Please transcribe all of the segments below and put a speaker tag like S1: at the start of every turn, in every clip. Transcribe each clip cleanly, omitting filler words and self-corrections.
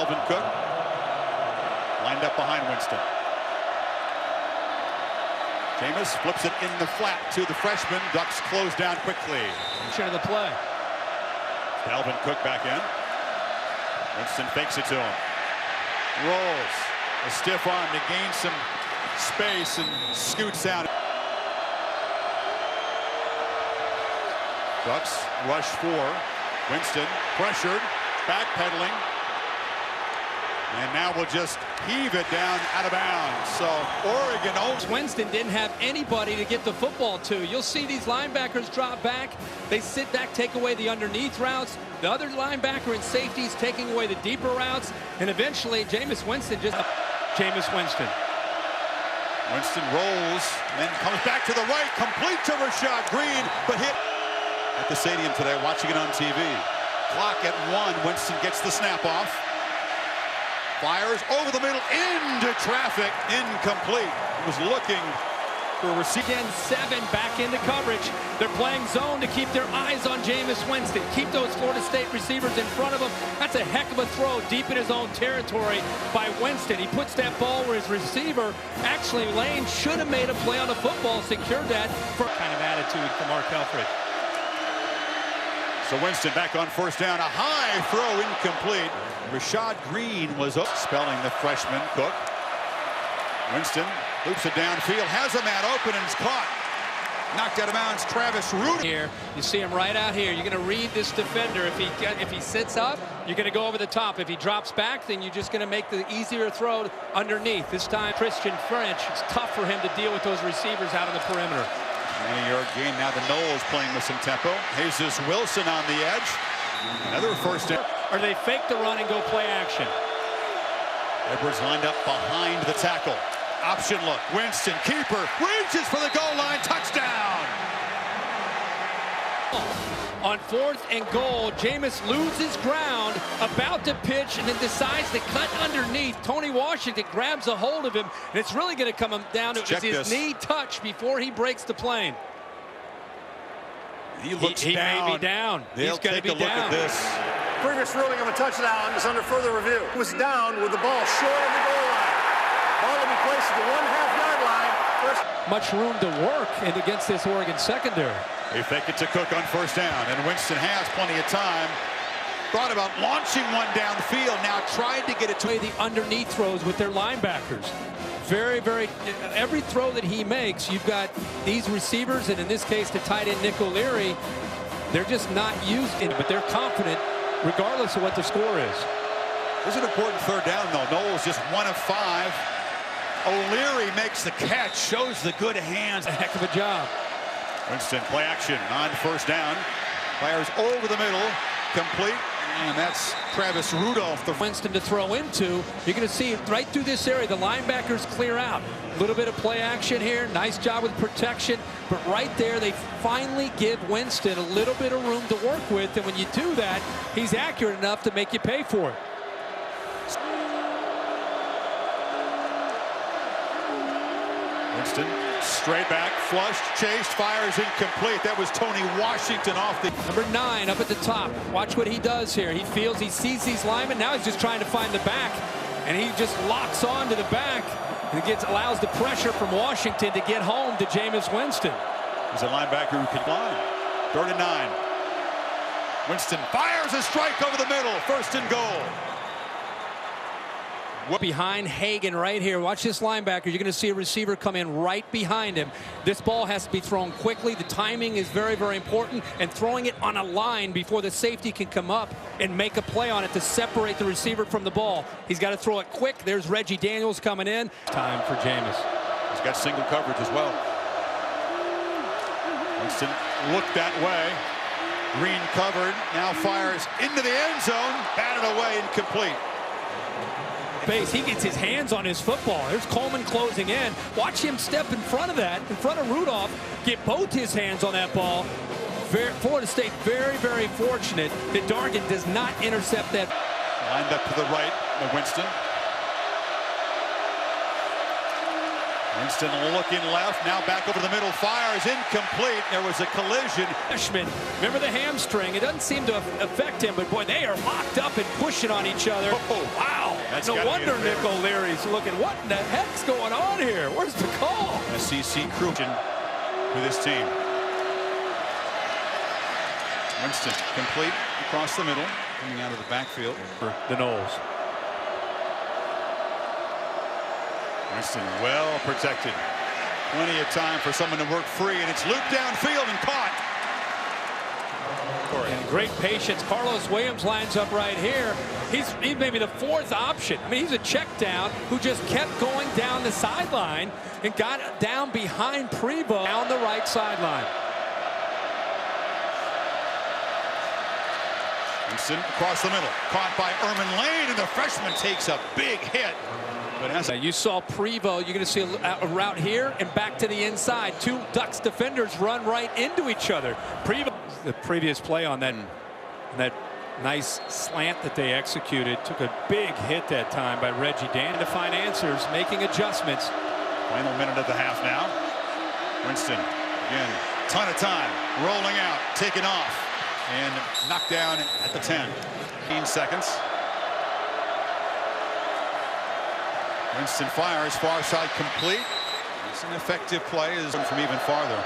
S1: Dalvin Cook lined up behind Winston. Jameis flips it in the flat to the freshman. Ducks close down quickly.
S2: Share the play.
S1: Dalvin Cook back in. Winston fakes it to him. Rolls. A stiff arm to gain some space and scoots out. Ducks rush 4. Winston pressured, backpedaling. And now we'll just heave it down out of bounds. So Oregon owns.
S2: Winston didn't have anybody to get the football to. You'll see these linebackers drop back. They sit back, take away the underneath routes. The other linebacker and safeties taking away the deeper routes. And eventually, Jameis Winston Winston
S1: rolls, and then comes back to the right, complete to Rashad Green, but hit at the stadium today, watching it on TV. Clock at 1. Winston gets the snap off. Fires over the middle into traffic, incomplete. He was looking for a receiver.
S2: Again, 7 back into coverage. They're playing zone to keep their eyes on Jameis Winston. Keep those Florida State receivers in front of him. That's a heck of a throw deep in his own territory by Winston. He puts that ball where his receiver, actually Lane, should have made a play on the football, secured that for kind of attitude for Mark Helfrich.
S1: So Winston back on first down. A high throw, incomplete. Rashad Green was up, spelling the freshman Cook. Winston loops it downfield, has a man open, and it's caught. Knocked out of bounds, Travis Rudy.
S2: Here, you see him right out here. You're going to read this defender. If he sits up, you're going to go over the top. If he drops back, then you're just going to make the easier throw underneath. This time, Christian French, it's tough for him to deal with those receivers out on the perimeter.
S1: 90-yard gain. Now the Noles playing with some tempo. Jesus Wilson on the edge. Another first down.
S2: Or they fake the run and go play action.
S1: Edwards lined up behind the tackle. Option look. Winston, keeper, reaches for the goal line. Touchdown!
S2: On 4th and goal, Jameis loses ground, about to pitch, and then decides to cut underneath. Tony Washington grabs a hold of him, and it's really going to come down to his knee touch before he breaks the plane.
S1: He looks
S2: he
S1: down.
S2: May be down.
S1: He's going to be down. Look at this.
S3: Previous ruling of a touchdown is under further review. He was down with the ball short of the goal line. Ball will be placed at the 1.5-yard line.
S2: Much room to work and against this Oregon secondary.
S1: They fake it to Cook on first down, and Winston has plenty of time. Thought about launching one downfield, now tried to get it to
S2: the underneath throws with their linebackers. Every throw that he makes, you've got these receivers, and in this case, the tight end Nick O'Leary, they're just not used in it, but they're confident regardless of what the score is.
S1: This is an important third down, though. Noles just 1 of 5. O'Leary makes the catch, shows the good hands.
S2: A heck of a job.
S1: Winston, play action on first down. Fires over the middle, complete, and that's Travis Rudolph.
S2: Winston to throw into. You're going to see right through this area, the linebackers clear out. A little bit of play action here. Nice job with protection. But right there, they finally give Winston a little bit of room to work with. And when you do that, he's accurate enough to make you pay for it.
S1: Winston, straight back, flushed, chased, fires incomplete. That was Tony Washington off the...
S2: Number 9 up at the top. Watch what he does here. He sees these linemen. Now he's just trying to find the back. And he just locks on to the back. And allows the pressure from Washington to get home to Jameis Winston.
S1: He's a linebacker who can line. 3rd and 9. Winston fires a strike over the middle. 1st and goal.
S2: Behind Hagan right here. Watch this linebacker. You're going to see a receiver come in right behind him. This ball has to be thrown quickly. The timing is very, very important. And throwing it on a line before the safety can come up and make a play on it to separate the receiver from the ball. He's got to throw it quick. There's Reggie Daniels coming in. Time for Jameis.
S1: He's got single coverage as well. Winston looked that way. Green covered. Now fires into the end zone. Batted away, incomplete.
S2: Base. He gets his hands on his football. There's Coleman closing in. Watch him step in front of that, in front of Rudolph, get both his hands on that ball. Florida State very, very fortunate that Dargan does not intercept that.
S1: Lined up to the right of Winston. Winston looking left, now back over the middle, fires, incomplete. There was a collision.
S2: Freshman, remember the hamstring? It doesn't seem to affect him, but boy, they are locked up and pushing on each other.
S1: Oh,
S2: wow.
S1: That's
S2: no wonder Nick O'Leary's looking, what in the heck's going on here? Where's the call?
S1: SEC crew with this team. Winston complete across the middle, coming out of the backfield
S2: For the Knowles.
S1: Winston well protected. Plenty of time for someone to work free, and it's looped downfield and caught.
S2: And great patience. Carlos Williams lines up right here. He's maybe the fourth option. I mean, he's a check down who just kept going down the sideline and got down behind Prevo down the right sideline.
S1: Winston across the middle, caught by Erman Lane, and the freshman takes a big hit. But
S2: you saw Prevo, you're going to see a route here and back to the inside. Two Ducks defenders run right into each other. Prevo, the previous play on that nice slant that they executed, took a big hit that time by Reggie Dan to find answers, making adjustments.
S1: Final minute of the half now. Winston again, ton of time, rolling out, taking off, and knocked down at the 10. 15 seconds. Winston fires, far side complete. It's an effective play from even farther.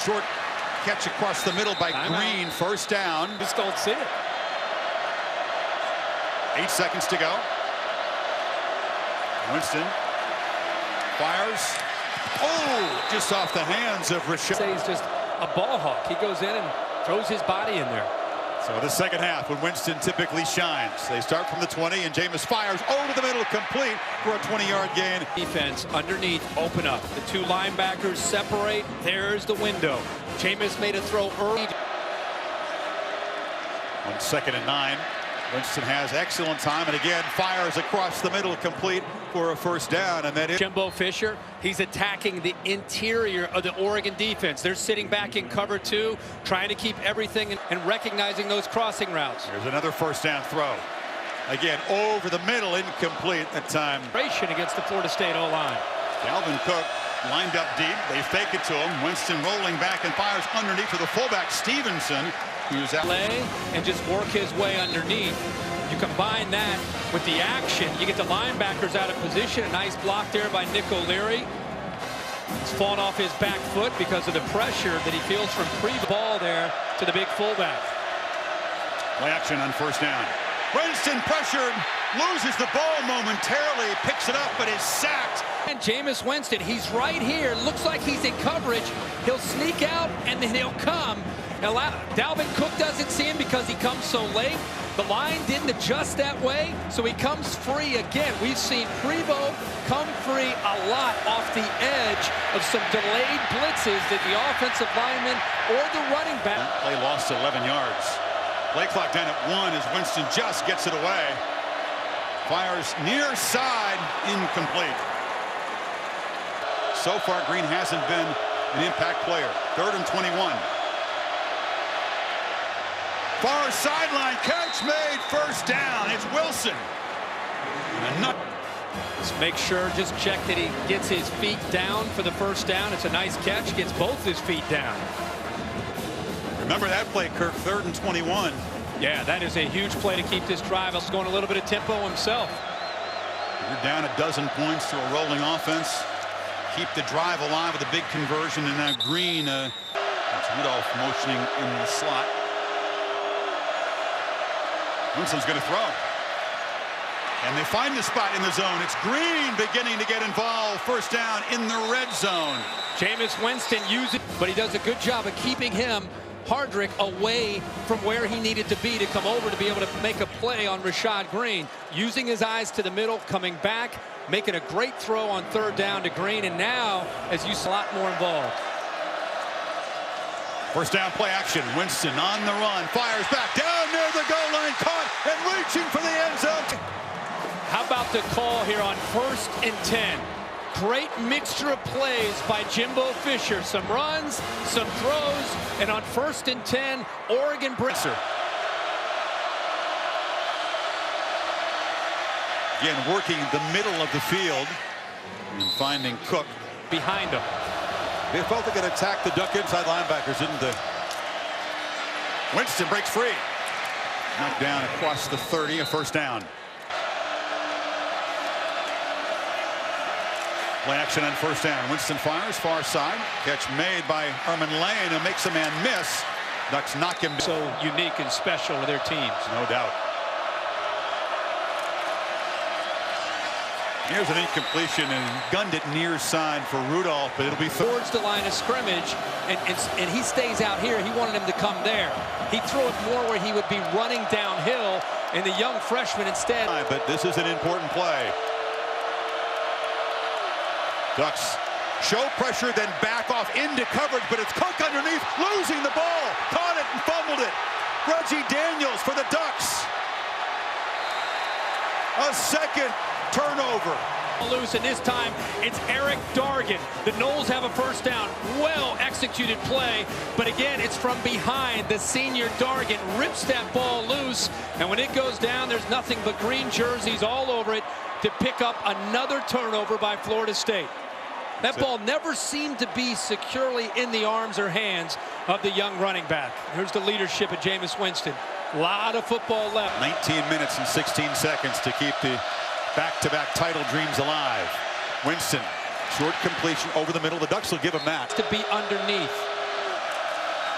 S1: Short catch across the middle by Green, first down.
S2: Just don't see it.
S1: 8 seconds to go. Winston fires. Oh, just off the hands of Rashad.
S2: He's just a ball hawk. He goes in and throws his body in there.
S1: So the second half when Winston typically shines. They start from the 20 and Jameis fires over the middle, complete for a 20-yard gain.
S2: Defense underneath, open up. The two linebackers separate. There's the window. Jameis made a throw early.
S1: On 2nd and 9, Winston has excellent time and again fires across the middle, complete for a first down. And that is
S2: Jimbo Fisher. He's attacking the interior of the Oregon defense. They're sitting back in cover 2, trying to keep everything and recognizing those crossing routes.
S1: There's another first down throw. Again, over the middle, incomplete at time.
S2: Against the Florida State O-line.
S1: Dalvin Cook lined up deep. They fake it to him. Winston rolling back and fires underneath to the fullback, Stevenson, who's out.
S2: And just work his way underneath. You combine that with the action, you get the linebackers out of position. A nice block there by Nick O'Leary. He's fallen off his back foot because of the pressure that he feels from pre-ball there to the big fullback.
S1: Play action on first down. Winston pressured, loses the ball momentarily, picks it up, but is sacked.
S2: And Jameis Winston, he's right here. Looks like he's in coverage. He'll sneak out, and then he'll come. Dalvin Cook doesn't see him because he comes so late. The line didn't adjust that way, so he comes free again. We've seen Prevo come free a lot off the edge of some delayed blitzes that the offensive lineman or the running back.
S1: Play lost 11 yards. Play clock down at 1 as Winston just gets it away. Fires near side, incomplete. So far, Green hasn't been an impact player. 3rd and 21. Far sideline catch made, first down. It's Wilson.
S2: Just make sure, just check that he gets his feet down for the first down. It's a nice catch, gets both his feet down.
S1: Remember that play, Kirk, 3rd and 21.
S2: Yeah, that is a huge play to keep this drive. He's going a little bit of tempo himself.
S1: You're down a dozen points to a rolling offense. Keep the drive alive with a big conversion, and now Green. That's Rudolph motioning in the slot. Winston's going to throw. And they find the spot in the zone. It's Green beginning to get involved. First down in the red zone.
S2: Jameis Winston uses, but he does a good job of keeping him, Hardrick, away from where he needed to come over to be able to make a play on Rashad Green. Using his eyes to the middle, coming back, making a great throw on 3rd down to Green. And now, as you see, a lot more involved.
S1: First down play action. Winston on the run. Fires back down near the goal line. Caught and reaching for the end zone.
S2: How about the call here on 1st and 10? Great mixture of plays by Jimbo Fisher. Some runs, some throws, and on 1st and 10, Oregon Brisser.
S1: Again, working the middle of the field and finding Cook
S2: behind him.
S1: They felt they could attack the Duck inside linebackers, didn't they? Winston breaks free. Knocked down across the 30, a first down. Play action on first down. Winston fires far side. Catch made by Herman Lane, who makes a man miss. Ducks knock him.
S2: So unique and special to their teams.
S1: No doubt. Here's an incompletion and gunned it near side for Rudolph, but it'll be
S2: towards the line of scrimmage, and he stays out here. He wanted him to come there. He threw it more where he would be running downhill, and the young freshman instead.
S1: But this is an important play. Ducks show pressure, then back off into coverage, but it's Cook underneath, losing the ball. Caught it and fumbled it. Reggie Daniels for the Ducks. A second turnover.
S2: Loose, and this time it's Eric Dargan. The Noles have a first down. Well executed play, but again it's from behind. The senior Dargan rips that ball loose, and when it goes down there's nothing but green jerseys all over it to pick up another turnover by Florida State. That ball never seemed to be securely in the arms or hands of the young running back. Here's the leadership of Jameis Winston. A lot of football left.
S1: 19 minutes and 16 seconds to keep the back-to-back title dreams alive. Winston, short completion over the middle. The Ducks will give him that.
S2: To be underneath.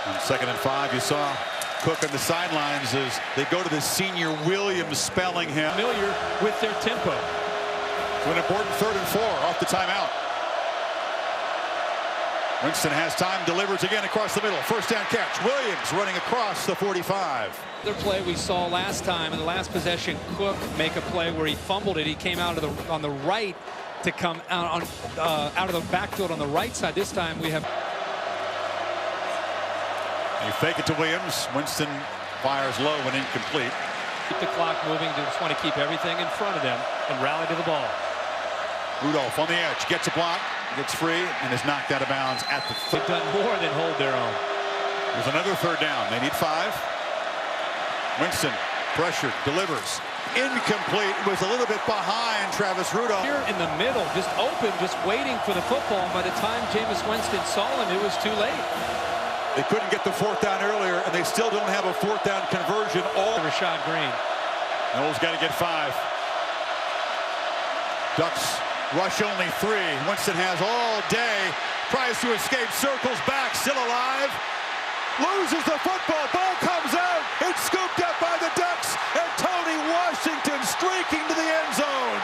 S1: On 2nd and 5, you saw Cook on the sidelines as they go to the senior Williams, spelling him.
S2: Familiar with their tempo.
S1: To an important 3rd and 4 off the timeout. Winston has time, delivers again across the middle. First down catch. Williams running across the 45.
S2: The play we saw last time in the last possession, Cook make a play where he fumbled it. He came out of on the right to come out of the backfield on the right side. This time we have.
S1: You fake it to Williams. Winston fires low and incomplete.
S2: Keep the clock moving. Just want to keep everything in front of them and rally to the ball.
S1: Rudolph on the edge, gets a block, gets free, and is knocked out of bounds at the.
S2: They've done more than hold their own.
S1: There's another 3rd down. They need 5. Winston pressured, delivers. Incomplete. Was a little bit behind Travis Rudolph.
S2: Here in the middle, just open, just waiting for the football. And by the time Jameis Winston saw him, it was too late.
S1: They couldn't get the 4th down earlier, and they still don't have a 4th down conversion. All
S2: Rashad Green.
S1: Noel's got to get 5. Ducks rush only 3. Winston has all day. Tries to escape, circles back, still alive. Loses the football. Ball comes out. It's scooped up by the Ducks, and Tony Washington streaking to the end zone.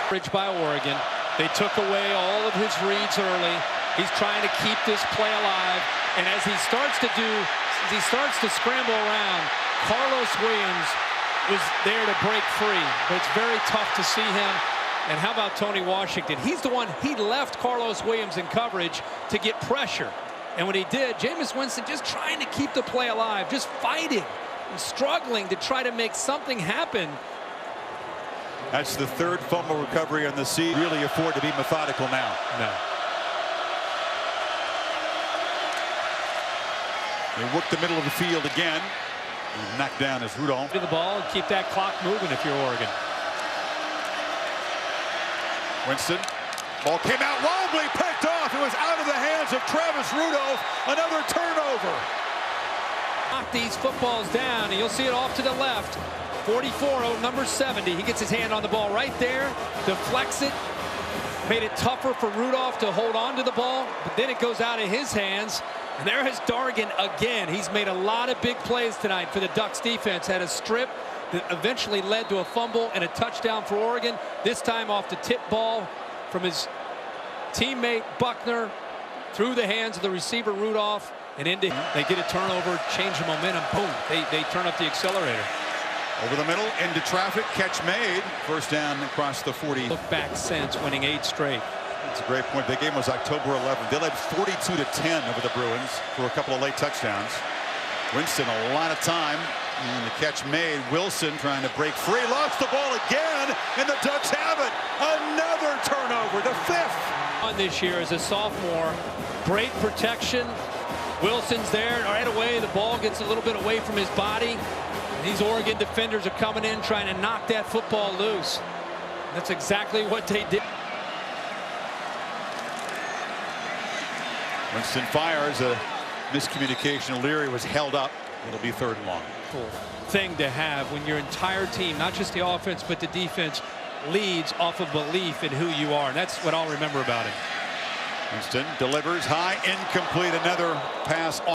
S2: Bridge by Oregon. They took away all of his reads early. He's trying to keep this play alive, and as he starts to scramble around, Carlos Williams was there to break free, but it's very tough to see him. And how about Tony Washington? He's the one, he left Carlos Williams in coverage to get pressure. And when he did, Jameis Winston just trying to keep the play alive, just fighting and struggling to try to make something happen.
S1: That's the 3rd fumble recovery on the season. Really afford to be methodical now.
S2: No.
S1: They work the middle of the field again. Knocked down as Rudolph.
S2: To the ball and keep that clock moving if you're Oregon.
S1: Winston. Ball came out wobbly, picked off. It was out of the hands of Travis Rudolph. Another turnover.
S2: Knock these footballs down, and you'll see it off to the left. 44, number 70. He gets his hand on the ball right there, deflects it, made it tougher for Rudolph to hold on to the ball, but then it goes out of his hands. And there is Dargan again. He's made a lot of big plays tonight for the Ducks defense. Had a strip that eventually led to a fumble and a touchdown for Oregon. This time off the tip ball from his teammate Buckner through the hands of the receiver Rudolph and into. They get a turnover, change the momentum. Boom! They turn up the accelerator.
S1: Over the middle, into traffic, catch made. First down across the 40.
S2: Look back since winning 8 straight.
S1: That's a great point. The game was October 11th. They led 42-10 over the Bruins for a couple of late touchdowns. Winston a lot of time, and the catch made. Wilson trying to break free, lost the ball again, and the Ducks have it. Another turnover, the 5th.
S2: On this year as a sophomore, great protection, Wilson's there right away. The ball gets a little bit away from his body. These Oregon defenders are coming in trying to knock that football loose. That's exactly what they did.
S1: Winston fires, a miscommunication. Leary was held up. It'll be 3rd and long.
S2: Cool thing to have when your entire team, not just the offense but the defense, leads off of belief in who you are. And that's what I'll remember about him.
S1: Winston delivers high, incomplete. Another pass